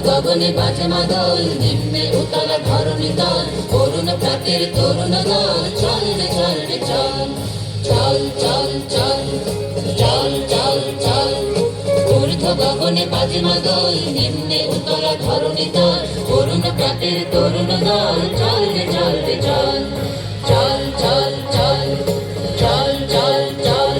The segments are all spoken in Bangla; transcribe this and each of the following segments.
গগনে বাজে মাদল, নিম্নে উতলা ধরণী তল, অরুণ প্রাতের তরুণ দল, চল রে চল রে চল, চল চল চল চল চল চল। ঊর্ধ্ব গগনে বাজে মাদল, নিম্নে উতলা ধরণী তল, অরুণ প্রাতের তরুণ দল, চল রে চল রে চল, চল চল চল চল চল চল।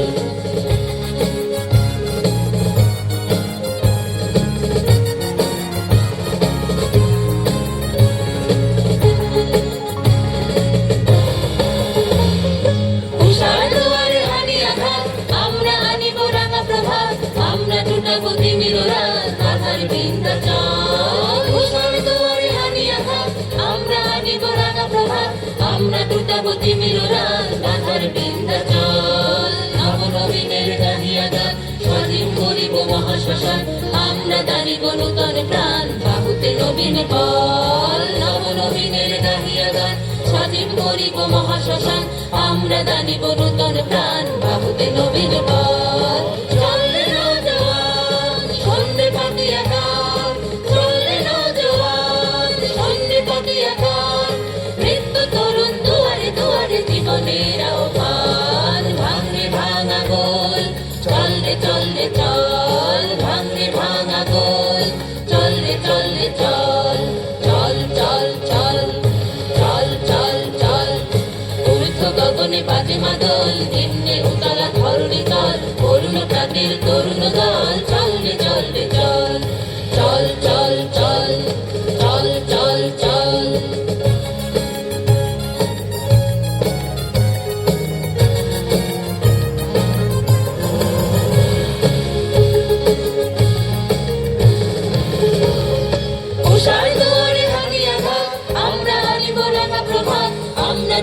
আমরা টুটাবতী মিলরান বাধার বিন্ধ্যাচল, নবনবীনের গাহিয়া গান স্বাধীন করিব মহাশ্মশান, আমরা দানিব নূতন প্রাণ বাহুতে নবীন বল। নবনবীনের গাহিয়া গান স্বাধীন করিব মহাশ্মশান, আমরা দানিব নূতন প্রাণ বাহুতে নবীন বল। চল রে নওজোয়ান সন্ধে পাতিয়া গান, চল রে নওজোয়ান সন্ধে পাতিয়া গান, মৃত্যু তরুণ দুয়ারে দুয়ারে জীবনের আহ্বান, ভাঙরে ভাঙা গোল, চল রে চল রে চল, ভাঙরে ভাঙা গোল, চল রে চল রে চল, চল চল চল চল চল চল। ঊর্ধ্ব গগনে বাজে মাদল, নিম্নে উতলা ধরণী তল, অরুণ প্রাতের তরুণ দল, চল রে চল রে চল, চল চল চল চল চল চল।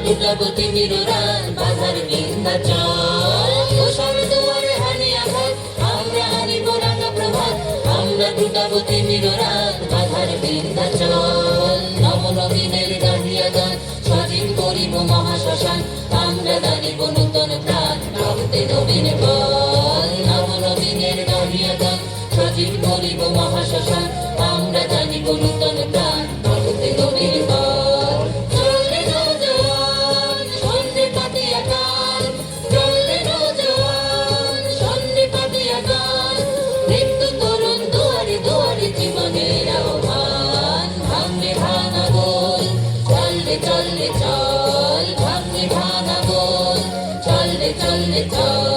টুটাবতী মিলরান বাধার বিন্ধ্যাচল, উষার দুয়ারে হানি আঘাত, আমরা আনিব রাঙা প্রভাত, আমরা টুটাবতী মিলরান বাধার বিন্ধ্যাচল। নবনবীনের গাহিয়া গান স্বাধীন করিব মহাশ্মশান, আমরা দানিব নূতন প্রাণ বাহুতে নবীন বল। নবনবীনের গাহিয়া গান স্বাধীন করিব মহাশ্মশান, আমরা দানিব নূতন প্রাণ বাহুতে নবীন বল। জীবনের আহ্বান, ভাঙরে ভাঙা গোল, চল রে চল রে চল, ভাঙরে ভাঙা গোল, চল রে চল রে চল।